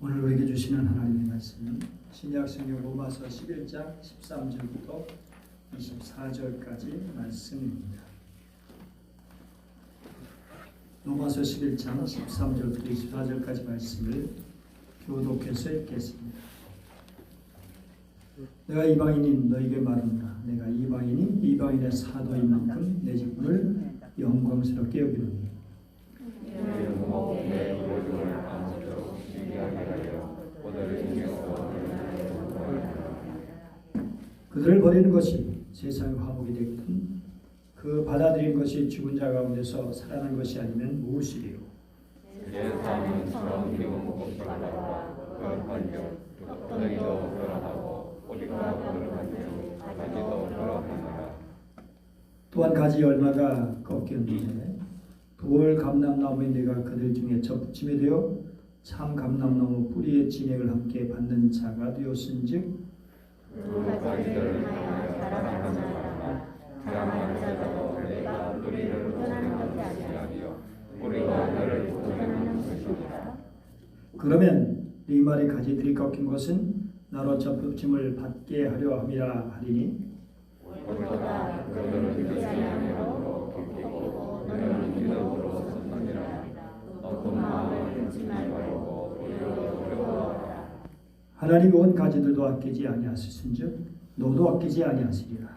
오늘 우리에게 주시는 하나님의 말씀은 신약성경 로마서 11장 13절부터 24절까지 말씀입니다. 로마서 11장 13절부터 24절까지 말씀을 교독해서 읽겠습니다. 내가 이방인인 너에게 말한다. 내가 이방인이 이방인의 사도인 만큼 내 직분을 영광스럽게 여기노니 그들을 버리는 것이 세상의 화목이 되거든 그 받아들인 것이 죽은 자 가운데서 살아난 것이 아니면 무엇이리요. 또한 가지 얼마가 꺾였는데 돌 감람나무에 내가 그들 중에 접붙임이 되어 참 감람나무 뿌리의 진액을 함께 받는 자가 되었은즉 그러면 네 말의 가지들이 꺾인 것은 나로 접붙임을 받게 하려 함이라 하리니 하나님이 온 가지들도 아끼지 아니하셨은즉 너도 아끼지 아니하시리라.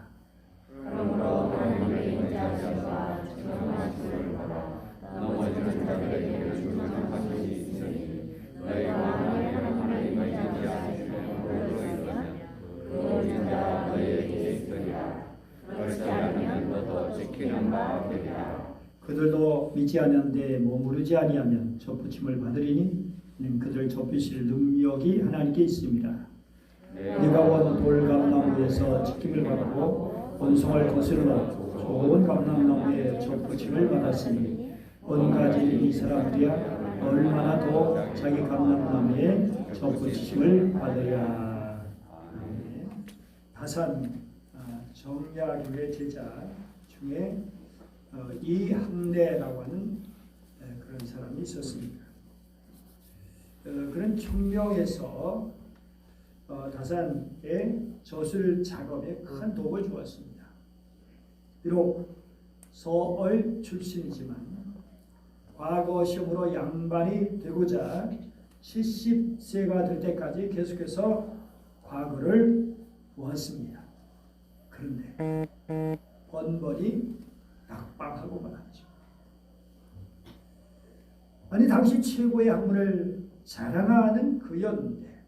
그들도 믿지 아니하는데 머무르지 아니하면 접붙임을 받으리니 이는 그들 접히실 능력이 하나님께 있습니다. 네가 원 돌감나무에서 지킴을 받고 원송을 거스려 놓고 좋은 감람나무에 접붙임을 받았으니 온 가지 이 사람들이야 얼마나 더 자기 감람나무에 접붙임을 받으랴. 다산 정야교회 제자 중에 이항래라고 하는 그런 사람이 있었습니다. 그런 혁명에서 다산의 저술 작업에 큰 도움을 주었습니다. 비록 서얼 출신이지만 과거 시험으로 양반이 되고자 70세가 될 때까지 계속해서 과거를 보았습니다. 그런데 번번이 낙방하고 말았죠. 아니 당시 최고의 학문을 자랑하는 그였는데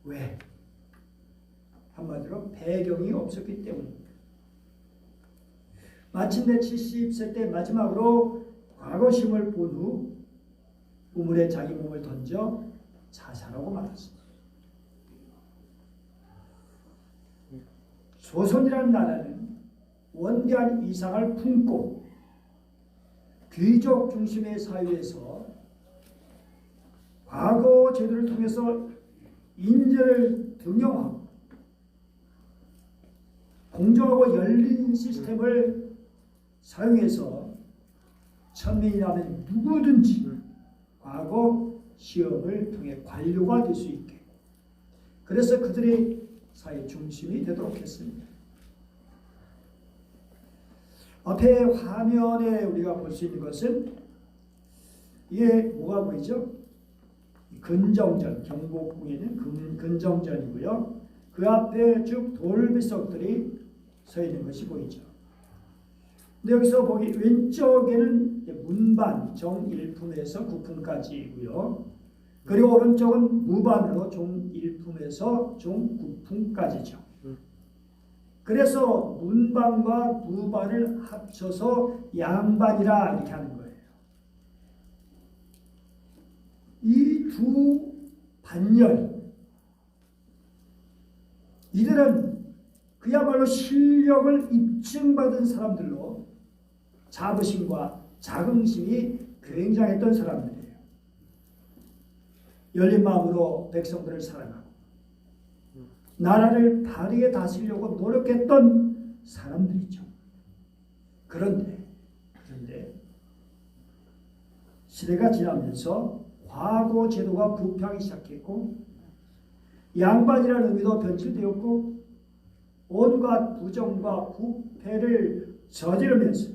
왜? 한마디로 배경이 없었기 때문입니다. 마침내 70세 때 마지막으로 과거심을 본 후 우물에 자기 몸을 던져 자살하고 말았습니다. 조선이라는 나라는 원대한 이상을 품고 귀족 중심의 사회에서 과거 제도를 통해서 인재를 등용하고 공정하고 열린 시스템을 사용해서 천민이라면 누구든지 과거 시험을 통해 관료가 될 수 있게 그래서 그들이 사회 중심이 되도록 했습니다. 앞에 화면에 우리가 볼 수 있는 것은 이게 뭐가 보이죠? 근정전, 경복궁에는 근정전이고요. 그 앞에 쭉 돌비석들이 서 있는 것이 보이죠. 근데 여기서 보기 왼쪽에는 문반 정1품에서 9품까지이고요. 그리고 오른쪽은 무반으로 종1품에서 종9품까지죠. 그래서 문반과 무반을 합쳐서 양반이라 이렇게 하는 거예요. 이 두 반열 이들은 그야말로 실력을 입증받은 사람들로 자부심과 자긍심이 굉장했던 사람들이에요. 열린 마음으로 백성들을 사랑하고 나라를 바르게 다스리려고 노력했던 사람들이죠. 그런데 시대가 지나면서 과거 제도가 부패하기 시작했고 양반이라는 의미도 변질되었고 온갖 부정과 부패를 저지르면서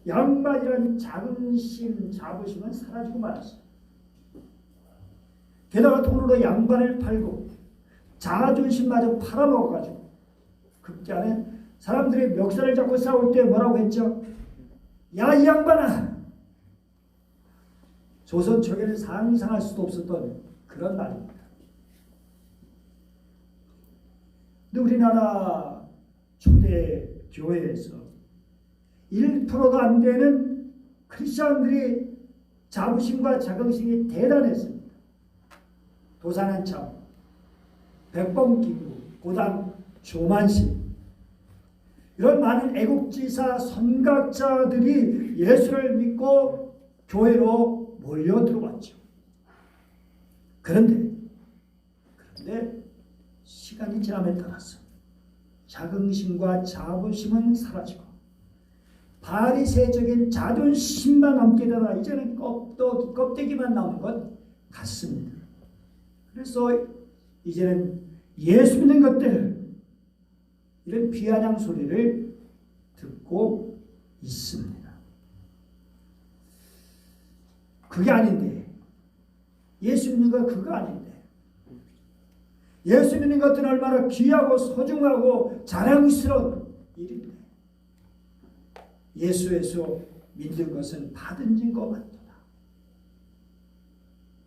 양반이라는 자긍심, 자부심은 사라지고 말았어요. 게다가 돈으로 양반을 팔고 자존심마저 팔아먹어가지고 극단에 사람들이 멱살을 잡고 싸울 때 뭐라고 했죠? 야, 이 양반아! 조선 초기에는 상상할 수도 없었던 그런 말입니다. 근데 우리나라 초대 교회에서 1%도 안 되는 크리스천들이 자부심과 자긍심이 대단했습니다. 도산한참, 백범기구, 고당 조만식 이런 많은 애국지사 선각자들이 예수를 믿고 교회로 몰려 들어왔죠. 그런데 시간이 지남에 따라서 자긍심과 자부심은 사라지고 바리새적인 자존심만 남게 되다 이제는 껍데기만 남은 것 같습니다. 그래서 이제는 예수 믿는 것들 이런 비아냥 소리를 듣고 있습니다. 그게 아닌데 예수 믿는 거 그거 아닌데 예수 믿는 것들은 얼마나 귀하고 소중하고 자랑스러운 일인데 예수에서 믿는 것은 받은 증거 같도다.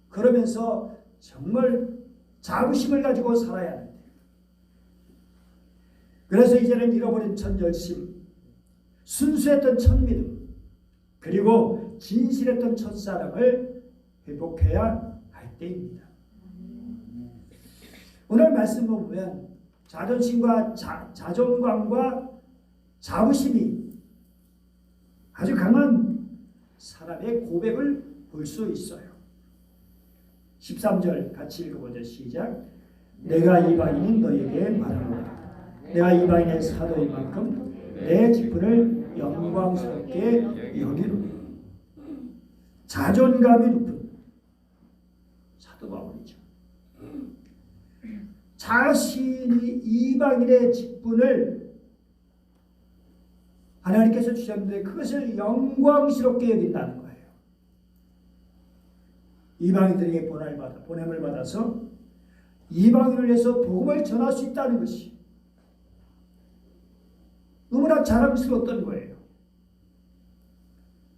그러면서 정말 자부심을 가지고 살아야 하는데 그래서 이제는 잃어버린 첫열심, 순수했던 첫믿음, 그리고 진실했던 첫사랑을 회복해야 할 때입니다. 오늘 말씀 보면 자존심과 자존감과 자부심이 아주 강한 사람의 고백을 볼 수 있어요. 13절 같이 읽어보죠. 시작. 내가 이방인인 너에게 말하노라. 내가 이방인의 사도인 만큼 내 직분을 영광스럽게 여기노니. 자존감이 높은 사도 바울이죠. 자신이 이방인의 직분을 하나님께서 주셨는데 그것을 영광스럽게 여긴다는 거예요. 이방인들에게 보냄을 받아서 이방인을 위해서 복음을 전할 수 있다는 것이 너무나 자랑스러웠던 거예요.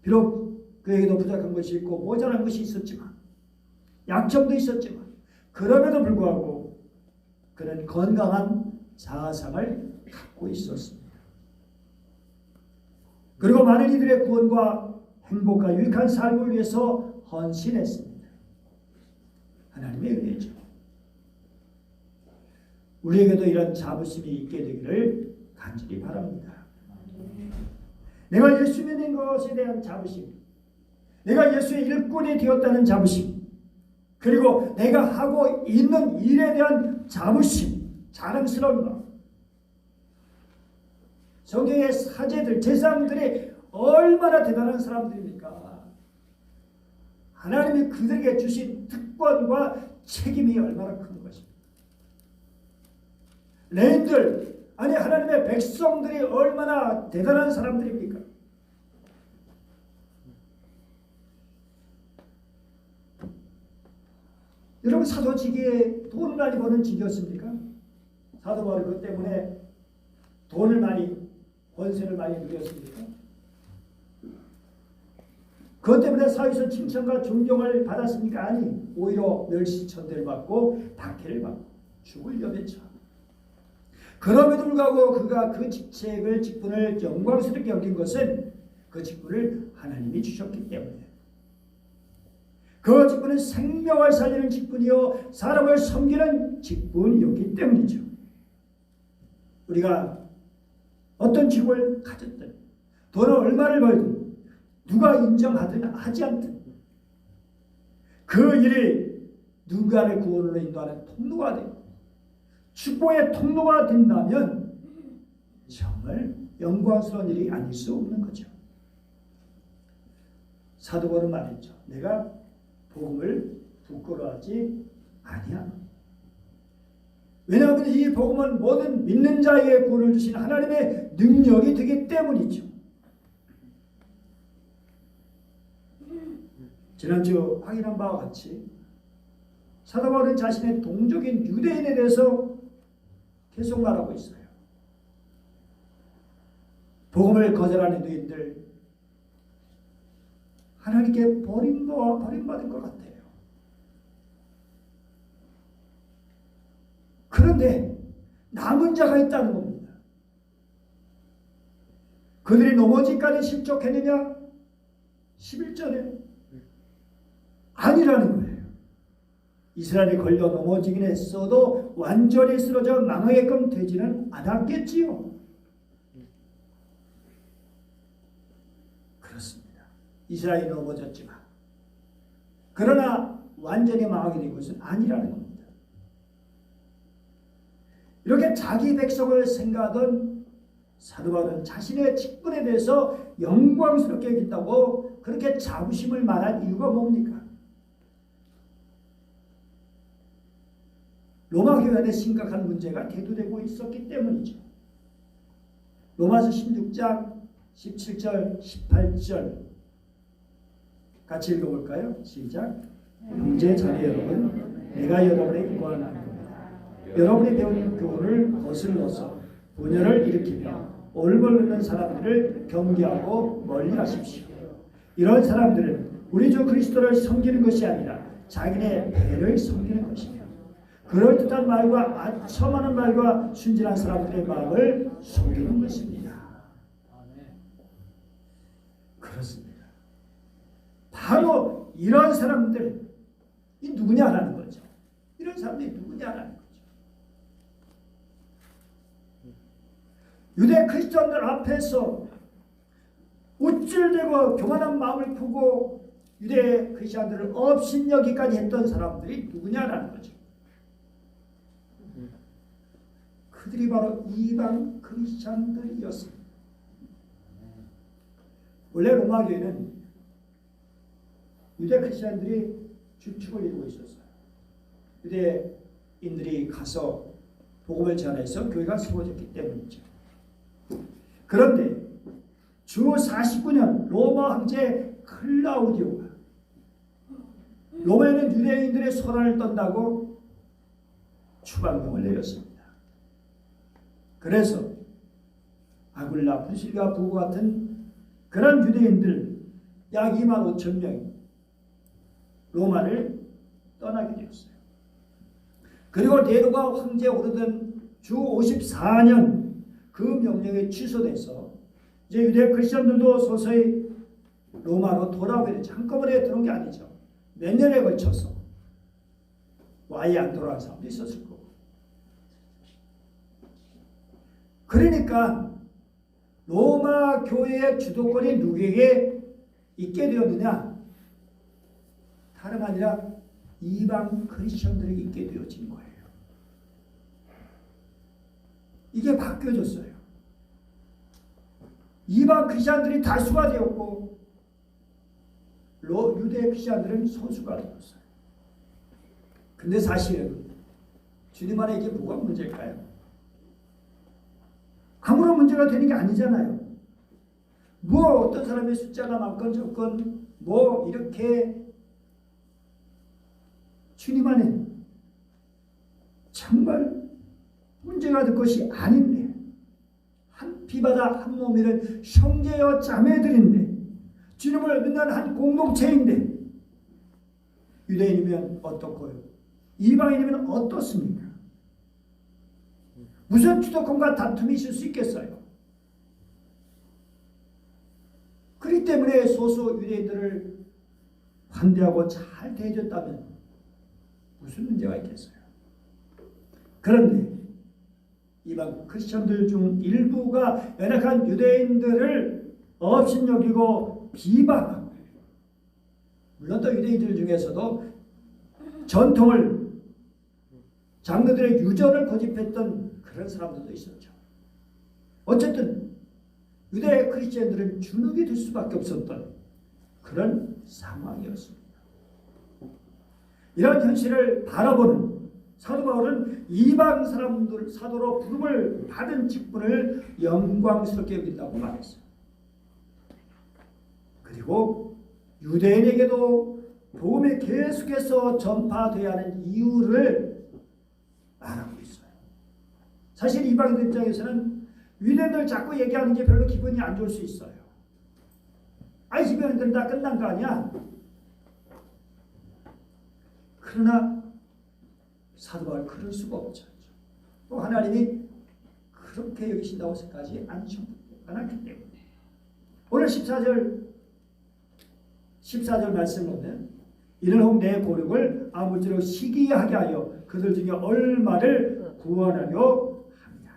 비록 그에게도 부족한 것이 있고 모자란 것이 있었지만 약점도 있었지만 그럼에도 불구하고 그는 건강한 자아상을 갖고 있었습니다. 그리고 많은 이들의 구원과 행복과 유익한 삶을 위해서 헌신했습니다. 하나님의 은혜죠. 우리에게도 이런 자부심이 있게 되기를 간절히 바랍니다. 내가 예수 믿는 것에 대한 자부심, 내가 예수의 일꾼이 되었다는 자부심, 그리고 내가 하고 있는 일에 대한 자부심, 자랑스러운 것. 성경의 사제들, 제사장들이 얼마나 대단한 사람들입니까? 하나님이 그들에게 주신 특권과 책임이 얼마나 큰 것입니까? 레인들, 아니 하나님의 백성들이 얼마나 대단한 사람들입니까? 여러분 사도직에 돈을 많이 버는 직이었습니까? 사도 바울이 그 때문에 돈을 많이 권세를 많이 누렸습니까? 그것 때문에 사회에서 칭찬과 존경을 받았습니까? 아니, 오히려 멸시천대를 받고 박해를 받고 죽을 염했죠. 그럼에도 불구하고 그가 그 직분을 영광스럽게 여긴 것은 그 직분을 하나님이 주셨기 때문에 그 직분은 생명을 살리는 직분이요 사람을 섬기는 직분이었기 때문이죠. 우리가 어떤 직업을 가졌든 돈을 얼마를 벌든 누가 인정하든 하지 않든 그 일이 누가를 구원으로 인도하는 통로가 되고 축복의 통로가 된다면 정말 영광스러운 일이 아닐 수 없는 거죠. 사도 바울은 말했죠. 내가 복음을 부끄러워하지 아니야. 왜냐하면 이 복음은 모든 믿는 자에게 구원을 주신 하나님의 능력이 되기 때문이죠. 지난주 확인한 바와 같이 사도 바울은 자신의 동족인 유대인에 대해서 계속 말하고 있어요. 복음을 거절하는 유대인들, 하나님께 버림받은 것 같아요. 그런데 남은 자가 있다는 겁니다. 그들이 넘어지기까지 실족했느냐? 11절에 아니라는 거예요. 이스라엘이 걸려 넘어지긴 했어도 완전히 쓰러져 망하게끔 되지는 않았겠지요. 그렇습니다. 이스라엘이 넘어졌지만 그러나 완전히 망하게 된 것은 아니라는 겁니다. 이렇게 자기 백성을 생각하던 사도 바울은 자신의 직분에 대해서 영광스럽게 여긴다고 그렇게 자부심을 말한 이유가 뭡니까? 로마 교회 안에 심각한 문제가 대두되고 있었기 때문이죠. 로마서 16장 17절 18절 같이 읽어볼까요? 시작. 형제 자매 여러분, 내가 여러분에게 권하노니 여러분이 배운 교훈을 거슬러서 분열을 일으키며 올벌르는 사람들을 경계하고 멀리하십시오. 이런 사람들은 우리 주 그리스도를 섬기는 것이 아니라 자기네 배를 섬기는 것이며 그럴듯한 말과 아첨하는 말과 순진한 사람들의 마음을 속이는 것입니다. 그렇습니다. 바로 이런 사람들이 누구냐라는 거죠. 이런 사람들이 누구냐라는 거죠. 유대 크리스천들 앞에서 우쭐대고 교만한 마음을 품고 유대 크리스천들을 업신여기까지 했던 사람들이 누구냐라는 거죠. 그들이 바로 이방 크리스천들이었습니다. 원래 로마 교회는 유대 크리스천들이 주축을 이루고 있었어요. 유대인들이 가서 복음을 전해서 교회가 세워졌기 때문이죠. 그런데 주 49년 로마 황제 클라우디오가 로마에는 유대인들의 소란을 떤다고 추방령을 내렸습니다. 그래서 아굴라, 부실과 부고 같은 그런 유대인들 약 2만 5천 명이 로마를 떠나게 되었어요. 그리고 네로가 황제에 오르던 주 54년 그 명령이 취소돼서 이제 유대 크리스천들도 서서히 로마로 돌아오게 되죠. 한꺼번에 들어온 게 아니죠. 몇 년에 걸쳐서 아예 안 돌아간 사람도 있었을 거고. 그러니까 로마 교회의 주도권이 누구에게 있게 되었느냐? 다름 아니라 이방 크리스천들이 있게 되어진 거예요. 이게 바뀌어졌어요. 이방 크리스천들이 다수가 되었고 유대 크리스천들은 소수가 되었어요. 근데 사실은 주님 안에 이게 뭐가 문제일까요? 아무런 문제가 되는 게 아니잖아요. 뭐 어떤 사람의 숫자가 많건 적건 뭐 이렇게 주님 안에 정말 문제가 될 것이 아닌데 한 피바다 한 몸이는 형제여 자매들인데 주님을 믿는 한 공동체인데 유대인이면 어떻고요? 이방인이면 어떻습니까? 무슨 주도권과 다툼이 있을 수 있겠어요? 그렇기 때문에 소수 유대인들을 환대하고 잘 대해줬다면 무슨 문제가 있겠어요? 그런데 이방 크리스천들 중 일부가 연약한 유대인들을 업신여기고 비방하고, 물론 또 유대인들 중에서도 전통을 장로들의 유전을 고집했던 그런 사람들도 있었죠. 어쨌든 유대 크리스천들은 주눅이 들 수밖에 없었던 그런 상황이었습니다. 이런 현실을 바라보는 사도 바울은 이방 사람들 사도로 부름을 받은 직분을 영광스럽게 여긴다고 말했어요. 그리고 유대인에게도 복음이 계속해서 전파되어야 하는 이유를 말하고 있어요. 사실 이방인들 입장에서는 유대인들 자꾸 얘기하는 게 별로 기분이 안 좋을 수 있어요. 아니 이방인들은 다 끝난 거 아니야? 그러나 사도 바울 그럴 수가 없죠. 또 하나님이 그렇게 여기신다고 생각하지 않기 때문에 오늘 14절 말씀 보면 이는 혹 내 고륙을 아무쪼록 시기하게 하여 그들 중에 얼마를 구원하려 합니다.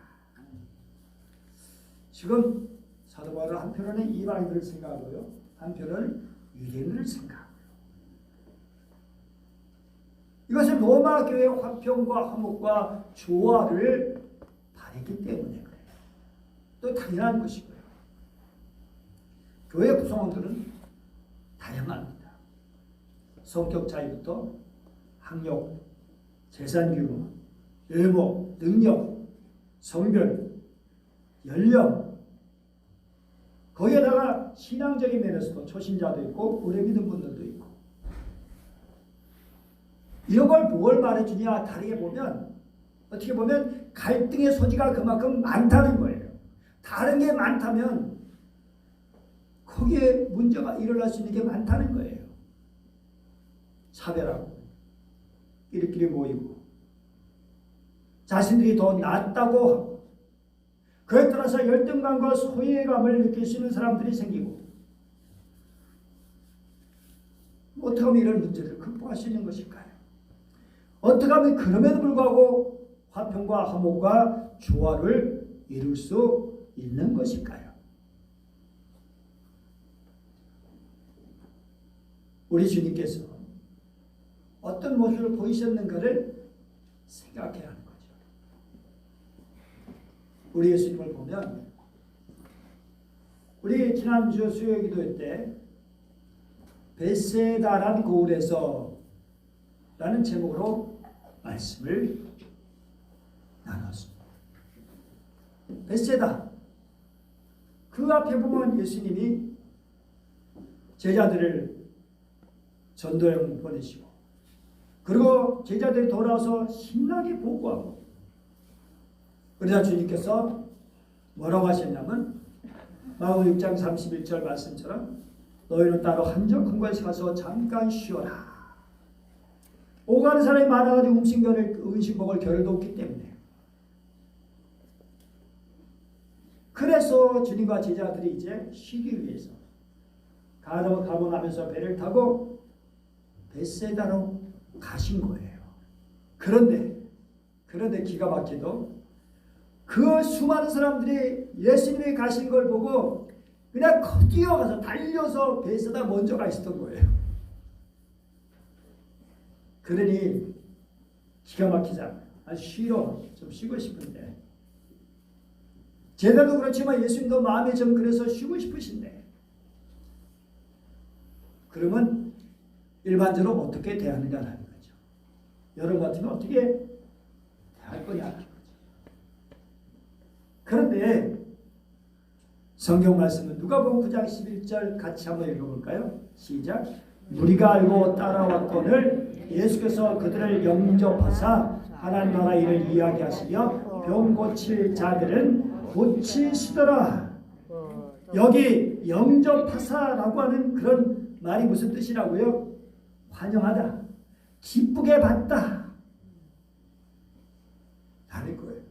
지금 사도 바울은 한편으로는 이방인들을 생각하고요, 한편으로는 유대인들을 생각하고요. 이것은 로마 교회의 화평과 화목과 조화를 바랬기 때문에 그래요. 또 당연한 것이고요. 교회 구성원들은 다양합니다. 성격 차이부터 학력, 재산 규모, 외모, 능력, 성별, 연령, 거기에다가 신앙적인 면에서도 초신자도 있고 오래 믿은 분들도 있고, 이런 걸 뭘 말해주냐, 다르게 보면 어떻게 보면 갈등의 소지가 그만큼 많다는 거예요. 다른 게 많다면 거기에 문제가 일어날 수 있는 게 많다는 거예요. 차별하고 끼리끼리 모이고 자신들이 더 낫다고 하고, 그에 따라서 열등감과 소외감을 느낄 수 있는 사람들이 생기고, 어떻게 하면 이런 문제를 극복할 수 있는 것일까요? 어떻게 하면 그럼에도 불구하고 화평과 화목과 조화를 이룰 수 있는 것일까요? 우리 주님께서 어떤 모습을 보이셨는가를 생각해야 하는 거죠. 우리 예수님을 보면, 우리 지난주 수요 기도 때 벳세다란 고을에서 라는 제목으로 말씀을 나눴습니다. 벳세다, 그 앞에 보면 예수님이 제자들을 전도여행 보내시고, 그리고 제자들이 돌아와서 신나게 보고하고, 그러자 주님께서 뭐라고 하셨냐면 마가복음 6장 31절 말씀처럼 너희는 따로 한적한 곳에 가서 잠깐 쉬어라. 오가는 사람이 많아가지고 음식 먹을 겨를도 없기 때문에. 그래서 주님과 제자들이 이제 쉬기 위해서 가고 나면서 배를 타고 벳세다로 가신 거예요. 그런데 기가 막히도 그 수많은 사람들이 예수님이 가신 걸 보고 그냥 뛰어가서 달려서 벳세다 먼저 가 있었던 거예요. 그러니 기가 막히잖아요. 좀 쉬고 싶은데, 제자도 그렇지만 예수님도 마음이 좀 그래서 쉬고 싶으신데, 그러면 일반적으로 어떻게 대하느냐라는 거죠. 여러분 같으면 어떻게 대할 거냐는 거죠. 그런데 성경 말씀은 누가복음 9장 11절 같이 한번 읽어볼까요? 시작. 우리가 알고 따라왔거늘 예수께서 그들을 영접하사 하나님 나라 일을 이야기하시며 병 고칠 자들은 고치시더라. 여기 영접하사라고 하는 그런 말이 무슨 뜻이라고요? 환영하다, 기쁘게 봤다 라는 거예요.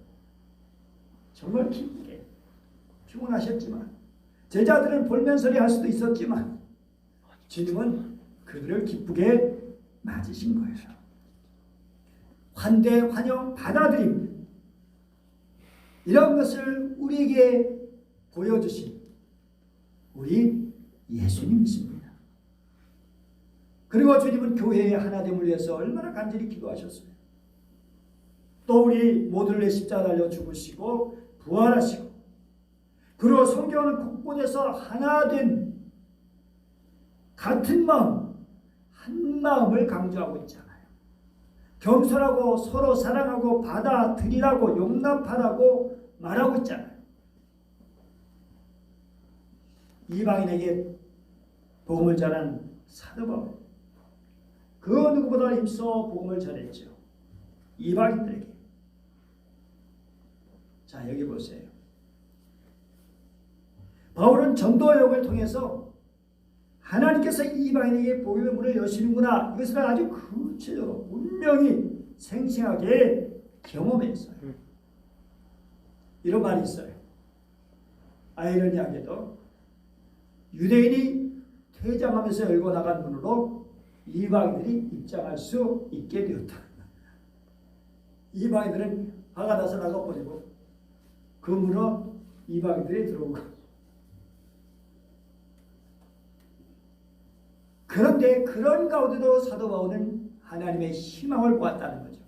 정말 기쁘게 피곤하셨지만, 제자들은 볼멘소리 할 수도 있었지만 주님은 그들을 기쁘게 맞으신 거예요. 환대, 환영, 받아들임, 이런 것을 우리에게 보여주신 우리 예수님이십니다. 그리고 주님은 교회의 하나됨을 위해서 얼마나 간절히 기도하셨어요. 또 우리 모두를 위해 십자가 달려 죽으시고 부활하시고, 그리고 성경은 곳곳에서 하나된 같은 마음, 한 마음을 강조하고 있잖아요. 겸손하고 서로 사랑하고 받아들이라고 용납하라고 말하고 있잖아요. 이방인에게 복음을 전한 사도 바울, 그 누구보다 힘써 복음을 전했죠. 이방인들에게. 자, 여기 보세요. 바울은 전도역을 통해서 하나님께서 이방인에게 복음의 문을 여시는구나, 이것을 아주 구체적으로 분명히 생생하게 경험했어요. 이런 말이 있어요. 아이러니하게도 유대인이 퇴장하면서 열고 나간 문으로 이방인들이 입장할 수 있게 되었다. 이방인들은 화가 나서 나가버리고 그 문으로 이방인들이 들어오고. 그런데 그런 가운데도 사도 바울은 하나님의 희망을 보았다는 거죠.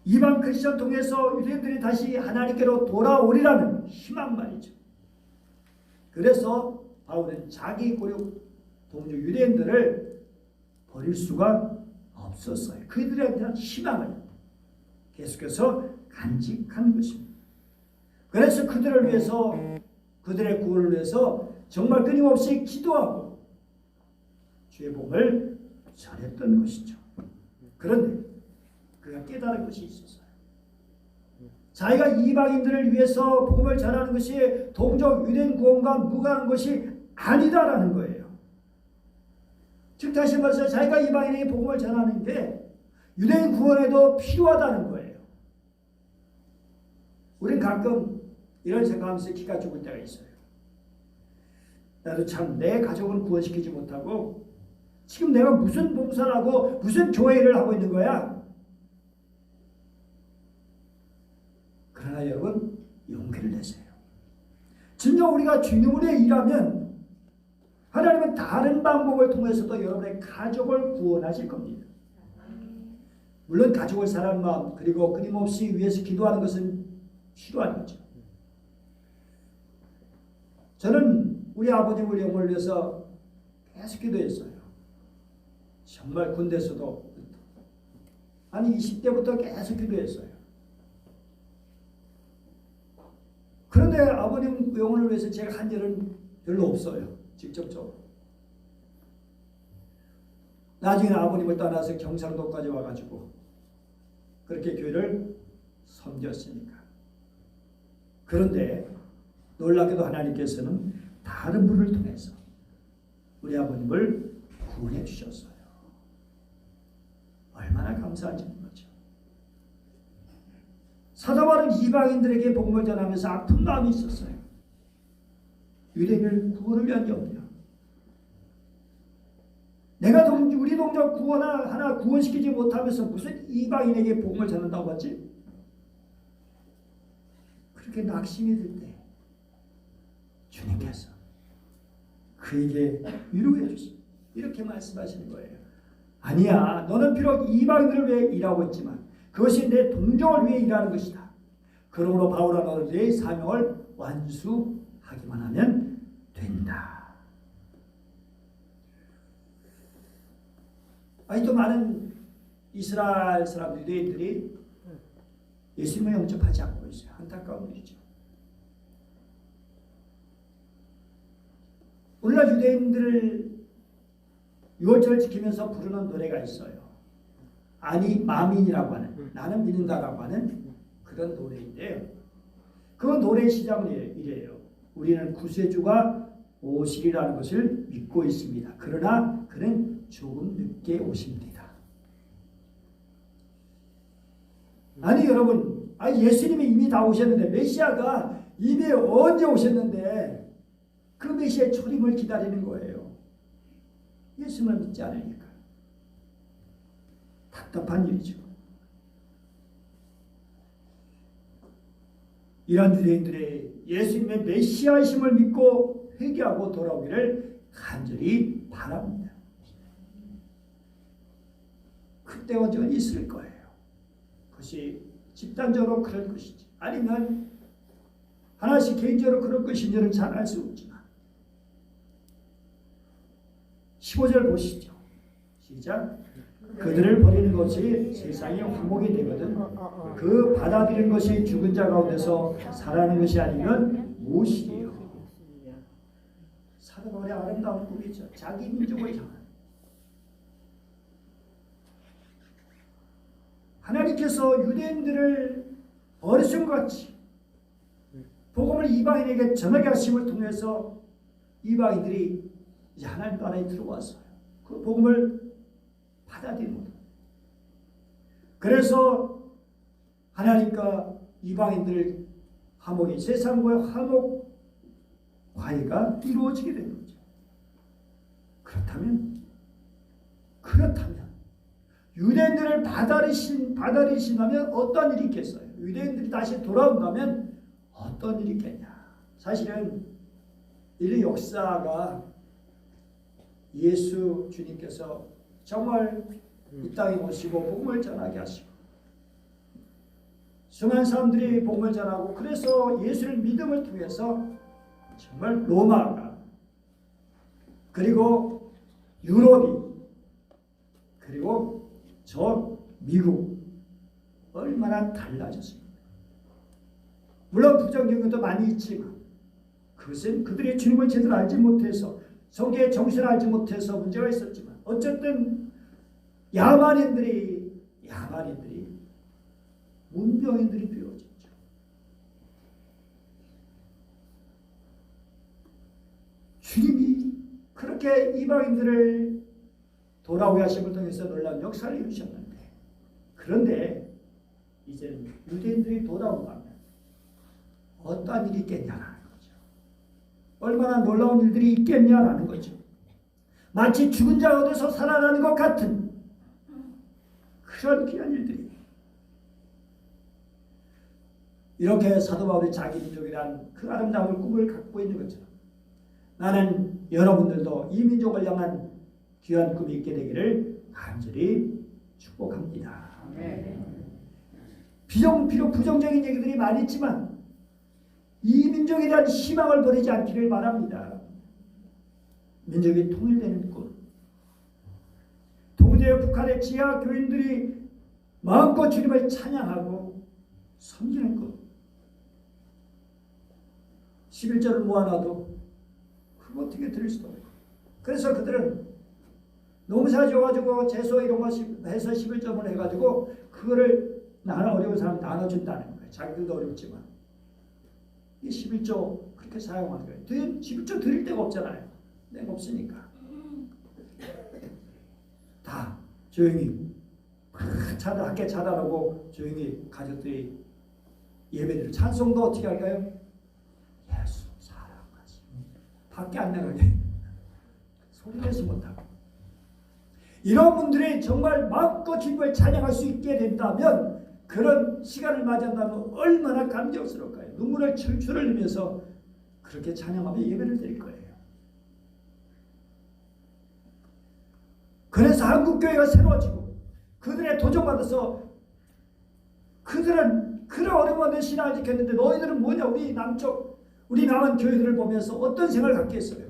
이방 크리스천 통해서 유대인들이 다시 하나님께로 돌아오리라는 희망 말이죠. 그래서 바울은 자기 고륙 동족 유대인들을 버릴 수가 없었어요. 그들에 대한 희망을 계속해서 간직한 것입니다. 그래서 그들을 위해서, 그들의 구원을 위해서 정말 끊임없이 기도하고 주의 복음을 전했던 것이죠. 그런데 그가 깨달은 것이 있었어요. 자기가 이방인들을 위해서 복음을 전하는 것이 동족 유대인 구원과 무관한 것이 아니다라는 거예요. 즉 다시 말해서 자기가 이방인에게 복음을 전하는 게 유대인 구원에도 필요하다는 거예요. 우리는 가끔 이런 생각하면서 기가 죽을 때가 있어요. 나도 참 내 가족은 구원시키지 못하고 지금 내가 무슨 봉사를 하고 무슨 교회 일을 하고 있는 거야? 그러나 여러분, 용기를 내세요. 진정 우리가 주님을 위해 일하면 하나님은 다른 방법을 통해서도 여러분의 가족을 구원하실 겁니다. 물론 가족을 사랑하는 마음, 그리고 끊임없이 위해서 기도하는 것은 필요한 거죠. 저는 우리 아버님을 영혼을 위해서 계속 기도했어요. 정말 군대에서도 아니 20대부터 계속 기도했어요. 그런데 아버님 영혼을 위해서 제가 한 일은 별로 없어요. 직접적으로. 나중에 아버님을 떠나서 경상도까지 와가지고 그렇게 교회를 섬겼으니까. 그런데 놀랍게도 하나님께서는 다른 분을 통해서 우리 아버님을 구원해 주셨어요. 얼마나 감사한지 모르죠. 사도 바울은 이방인들에게 복음을 전하면서 아픈 마음이 있었어요. 유대인을 구원을 위한 게 없냐. 내가 우리 동족 하나 구원시키지 못하면서 무슨 이방인에게 복음을 전한다고 하지? 그렇게 낙심이 들 때 주님께서 그에게 위로해 주시고 이렇게 말씀하시는 거예요. 아니야, 너는 비록 이방인들을 위해 일하고 있지만 그것이 내 동족을 위해 일하는 것이다. 그러므로 바울아, 너는 내 사명을 완수하기만 하면 된다. 아직도 많은 이스라엘 사람 유대인들이 예수님을 영접하지 않고 있어요. 안타까운 일이죠. 오늘날 유대인들을 유월절을 지키면서 부르는 노래가 있어요. 아니 마민이라고 하는, 나는 믿는다라고 하는 그런 노래인데요. 그 노래의 시작은 이래요. 우리는 구세주가 오시리라는 것을 믿고 있습니다. 그러나 그는 조금 늦게 오십니다. 아니 여러분, 예수님이 이미 다 오셨는데, 메시아가 이미 언제 오셨는데 그 메시아의 초림을 기다리는 거예요. 예수님을 믿지 않으니까. 답답한 일이죠. 이런 유대인들의 예수님의 메시아이심을 믿고 회개하고 돌아오기를 간절히 바랍니다. 그때 언젠가 있을 거예요. 그것이 집단적으로 그럴 것이지, 아니면 하나씩 개인적으로 그럴 것인지는 잘 알 수 없지만 15절 보시죠. 시작. 그들을 버리는 것이 세상의 화목이 되거든. 그 받아들이는 것이 죽은 자 가운데서 살아나는 것이 아니면 무엇이에요? 사도 바울의 아름다운 꿈이죠. 자기 민족을 향한. 하나님께서 유대인들을 버리신 것 같이 복음을 이방인에게 전하게 하심을 통해서 이방인들이 이제 하나님 나라에 들어왔어요. 그 복음을 받아들이는 것. 그래서 하나님과 이방인들 화목이 세상과의 화목 화해가 이루어지게 된 거죠. 그렇다면 유대인들을 받아들이신다면 어떤 일이 있겠어요? 유대인들이 다시 돌아온다면 어떤 일이 있겠냐? 사실은 이 역사가 예수 주님께서 정말 이 땅에 오시고 복음을 전하게 하시고 수많은 사람들이 복음을 전하고 그래서 예수를 믿음을 통해서 정말 로마가 그리고 유럽이 그리고 저 미국 얼마나 달라졌습니까? 물론 부정적인 것도 많이 있지만 그것은 그들의 주님을 제대로 알지 못해서 성경의 정신을 알지 못해서 문제가 있었지만 어쨌든 야만인들이 문명인들이 되어졌죠. 주님이 그렇게 이방인들을 돌아오게 하심을 통해서 놀라운 역사를 이루셨는데 그런데 이제는 유대인들이 돌아온다면 어떠한 일이 있겠냐라는 거죠. 얼마나 놀라운 일들이 있겠냐라는 거죠. 마치 죽은 자가 어디서 살아나는 것 같은 그런 귀한 일들이 이렇게 사도 바울이 자기 민족이란 그 아름다운 꿈을 갖고 있는 것처럼 나는 여러분들도 이 민족을 향한 귀한 꿈이 있게 되기를 간절히 축복합니다. 비록 부정적인 얘기들이 많이 있지만 이 민족에 대한 희망을 버리지 않기를 바랍니다. 민족이 통일되는 꿈. 동대와 북한의 지하 교인들이 마음껏 주님을 찬양하고 섬기는 꿈. 11절을 모아놔도 그거 어떻게 들을 수도 없고. 그래서 그들은 농사 지어가지고 채소 이런 거 해서 11점을 해가지고 그거를 어려운 사람 나눠준다는 거예요. 자기들도 어렵지만. 이 11조 그렇게 사용하는 거예요. 11조 드릴 데가 없잖아요. 내가 없으니까. 다 조용히 함께 차단하고 조용히 가족들이 예배드리고 찬송도 어떻게 할까요? 예수 사랑하시 밖에 안 나가게 소리 내서 못하고 이런 분들이 정말 마음껏 주님을 찬양할 수 있게 된다면 그런 시간을 맞이한다면 얼마나 감격스러울까요? 눈물을 철철 흘리면서 그렇게 찬양하며 예배를 드릴 거예요. 그래서 한국교회가 새로워지고 그들의 도전받아서 그들은 그런 어려운 신앙을 지켰는데 너희들은 뭐냐? 우리 남한 교회들을 보면서 어떤 생각을 갖겠어요?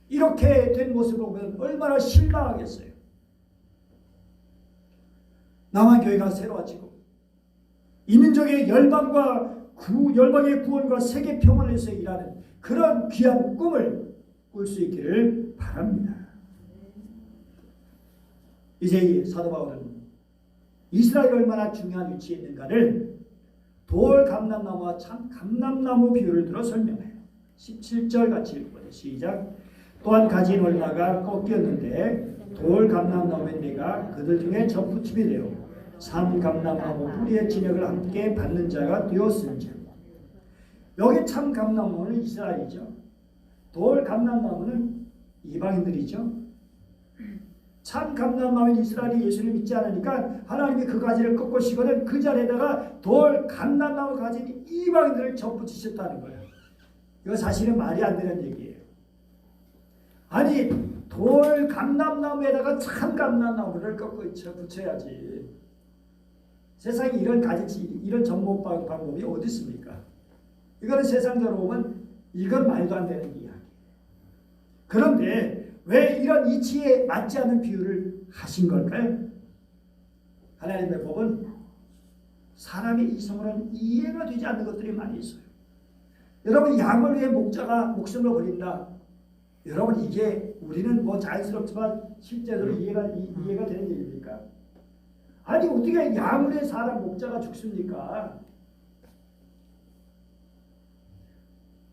이렇게 된 모습을 보면 얼마나 실망하겠어요? 남한 교회가 새로워지고 이민족의 열방의 구원과 세계 평화를 위해서 일하는 그런 귀한 꿈을 꿀 수 있기를 바랍니다. 이제 사도 바울은 이스라엘이 얼마나 중요한 위치에 있는가를 돌 감람나무와 참 감람나무 비유를 들어 설명해요. 17절 같이 읽어보세요. 시작. 또한 가진 얼마가 꺾였는데 돌 감람나무인 내가 그들 중에 접붙임이 되어 참 감람나무 뿌리의 진액을 함께 받는 자가 되었은즉. 여기 참 감람나무는 이스라엘이죠. 돌 감람나무는 이방인들이죠. 참 감람나무인 이스라엘이 예수를 믿지 않으니까 하나님이 그 가지를 꺾으시고는 그 자리에다가 돌 감람나무 가진 이방인들을 접붙이셨다는 거예요. 이거 사실은 말이 안 되는 얘기예요. 아니 돌 감람나무에다가 참 감람나무를 꺾고 붙여야지. 세상에 이런 전문 방법이 어디 있습니까? 이거는 세상적으로 보면 이건 말도 안 되는 이야기. 그런데 왜 이런 이치에 맞지 않는 비유를 하신 걸까요? 하나님의 법은 사람의 이성으로는 이해가 되지 않는 것들이 많이 있어요. 여러분, 양을 위해 목자가 목숨을 버린다. 여러분, 이게 우리는 뭐 자연스럽지만 실제로 이해가 되는 얘기입니까? 아니, 어떻게 양을 위해 사람 목자가 죽습니까?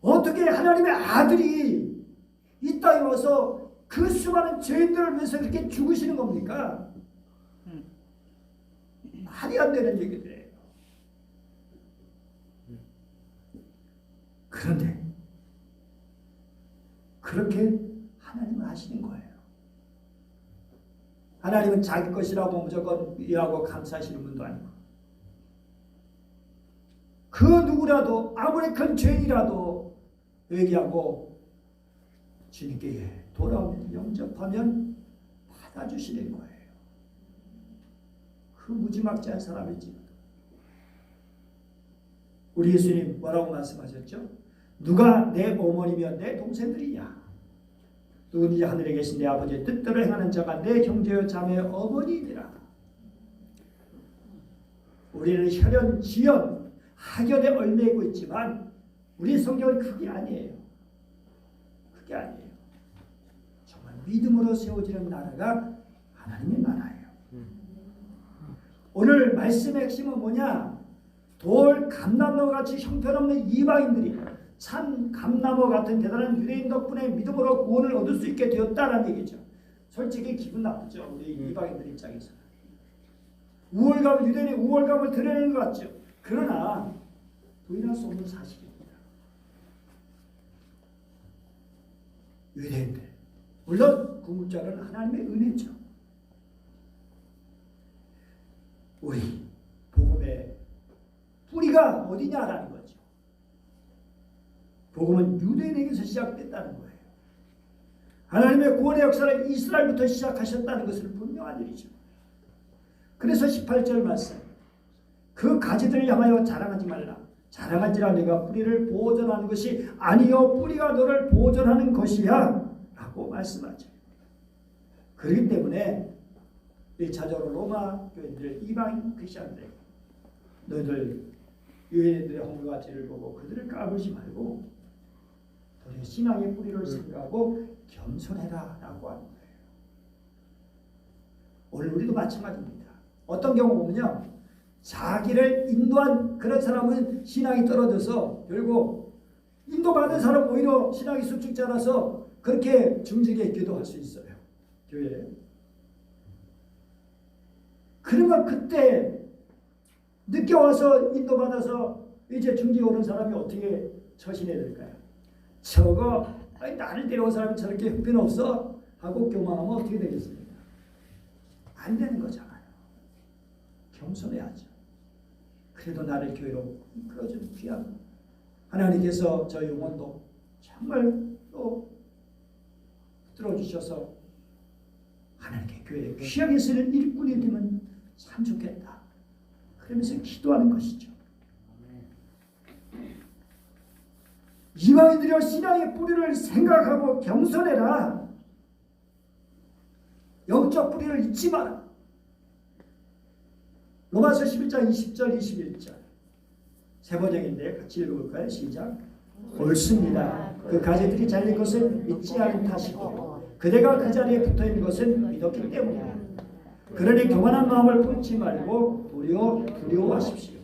어떻게 하나님의 아들이 이 땅에 와서 그 수많은 죄인들을 위해서 그렇게 죽으시는 겁니까? 말이 안 되는 얘기들이에요. 그런데 그렇게 하나님은 하시는 거예요. 하나님은 자기 것이라고 무조건 이해하고 감사하시는 분도 아니고, 그 누구라도 아무리 큰 죄인이라도 회개하고 주님께 돌아오면 영접하면 받아주시는 거예요. 그 무지막지한 사람이지. 우리 예수님 뭐라고 말씀하셨죠? 누가 내 어머니며 내 동생들이냐? 누구든지 하늘에 계신 내 아버지의 뜻대로 행하는 자가 내 형제여 자매여 어머니이니라. 우리는 혈연, 지연, 학연에 얽매이고 있지만 우리 성경은 그게 아니에요. 그게 아니에요. 정말 믿음으로 세워지는 나라가 하나님의 나라예요. 오늘 말씀의 핵심은 뭐냐? 돌 감나무 같이 형편없는 이방인들이 참 감나무 같은 대단한 유대인 덕분에 믿음으로 구원을 얻을 수 있게 되었다는 얘기죠. 솔직히 기분 나쁘죠. 우리 이방인들 입장에서. 유대인의 우월감을 드러내는 것 같죠. 그러나 부인할 수 없는 사실입니다. 유대인들, 물론 궁극적으로는 하나님의 은혜죠. 우리 복음의 뿌리가 어디냐라는 거죠. 복음은 유대인에게서 시작됐다는 거예요. 하나님의 구원의 역사를 이스라엘부터 시작하셨다는 것은 분명한 일이죠. 그래서 18절 말씀, 그 가지들을 향하여 자랑하지 말라. 자랑한지라 내가 뿌리를 보존하는 것이 아니요 뿌리가 너를 보존하는 것이야 라고 말씀하죠. 그렇기 때문에 1차적으로 로마 교인들, 이방 크리스천들, 너희들 유대인들의 허물과 죄를 보고 그들을 까불지 말고 너희 신앙의 뿌리를 생각하고 겸손해라 라고 하는 거예요. 오늘 우리도 마찬가지입니다. 어떤 경우 보면요, 자기를 인도한 그런 사람은 신앙이 떨어져서 결국 인도받은 사람 오히려 신앙이 수축지 않아서 그렇게 중직에 기도할 수 있어요. 교회에. 그러면 그때 늦게 와서 인도받아서 이제 중직에 오는 사람이 어떻게 처신해야 될까요? 저거 나를 데려온 사람이 저렇게 형편없어? 하고 교만하면 어떻게 되겠습니까? 안 되는 거잖아요. 겸손해야죠. 그래도 나를 교회로 이끌어준 귀한 하나님께서 저 영혼도 정말 또 들어주셔서 하나님께 교회에 귀하게 쓰는 일꾼이 되면 참 좋겠다. 그러면서 기도하는 것이죠. 이방인들이여 신앙의 뿌리를 생각하고 겸손해라. 영적 뿌리를 잊지 마라. 로마서 11장 20절 21절 세 번역인데 같이 읽어볼까요? 시작. 옳습니다. 그 가지들이 잘린 것은 잊지 않은 탓이고 그대가 그 자리에 붙어있는 것은 믿었기 때문이다. 그러니 교만한 마음을 품지 말고 두려워하십시오.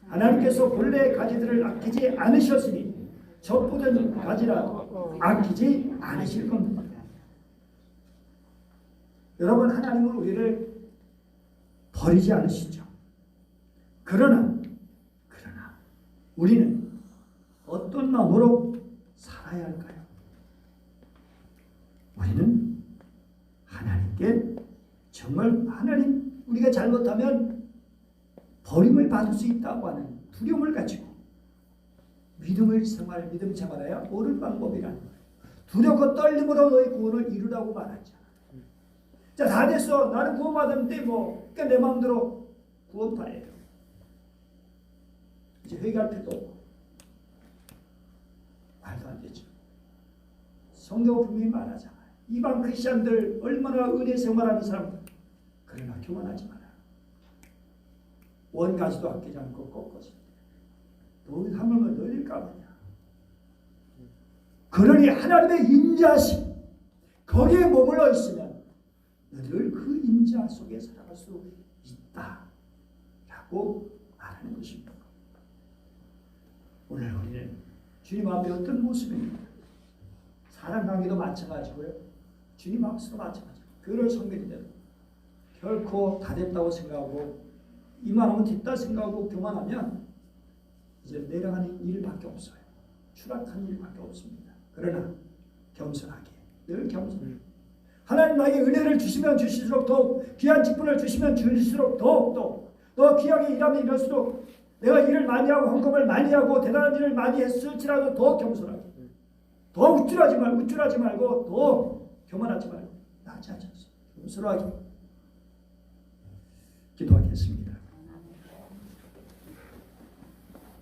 하나님께서 본래의 가지들을 아끼지 않으셨으니 젖보던 가지라도 아끼지 않으실 겁니다. 여러분, 하나님은 우리를 버리지 않으시죠. 그러나 우리는 어떤 마음으로 살아야 할까요? 우리는 하나님께 정말 하나님 우리가 잘못하면 버림을 받을 수 있다고 하는 두려움을 가지고 믿음 생활해야 옳은 방법이라는 거예요. 두렵고 떨림으로 너의 구원을 이루라고 말하잖아. 자, 다 됐어. 나는 구원받았는데 그러니까 내 마음대로 구원파예요. 이제 회개할 필요도 없고. 말도 안 되죠. 성경은 분명히 말하잖아요. 이방 크리스천들 얼마나 은혜 생활하는 사람 그러나 교만하지 마라. 원가지도 아끼지 않고 꺾어서 너희 하물며 너희를 까느냐. 그러니 하나님의 인자심 거기에 머물러 있으면 늘 그 인자 속에 살아갈 수 있다 라고 말하는 것입니다. 오늘 우리는 주님 앞에 어떤 모습입니까? 사람 관계도 마찬가지고요. 주님 앞에서도 마찬가지고 그를 섬기는 대로 결코 다 됐다고 생각하고 이만하면 됐다 생각하고 교만하면 이제 내려가는 일밖에 없어요. 추락하는 일밖에 없습니다. 그러나 겸손하게 늘 겸손. 하나님 나에게 은혜를 주시면 주실수록 더욱 귀한 직분을 주시면 주실수록 더욱 더 귀하게 일하면 일할수록 내가 일을 많이 하고 헌금을 많이 하고 대단한 일을 많이 했을지라도 더 겸손하게 더 우쭐하지 말고 더 교만하지 말고 나지 않습니다. 겸손하게 기도하겠습니다.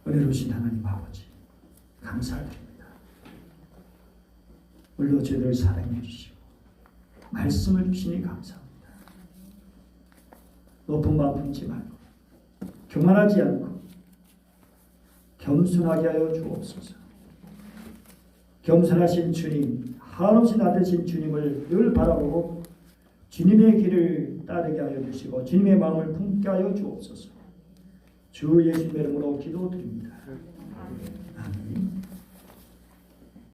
은혜로우신 하나님 아버지 감사드립니다. 오늘도 저희들 사랑해 주시고 말씀을 주시니 감사합니다. 높은 마음 품지 말고 교만하지 않고 겸손하게 하여 주옵소서. 겸손하신 주님, 한없이 낮으신 주님을 늘 바라보고 주님의 길을 따르게 하여 주시고 주님의 마음을 품게 하여 주옵소서. 주 예수님의 이름으로 기도드립니다. 아멘.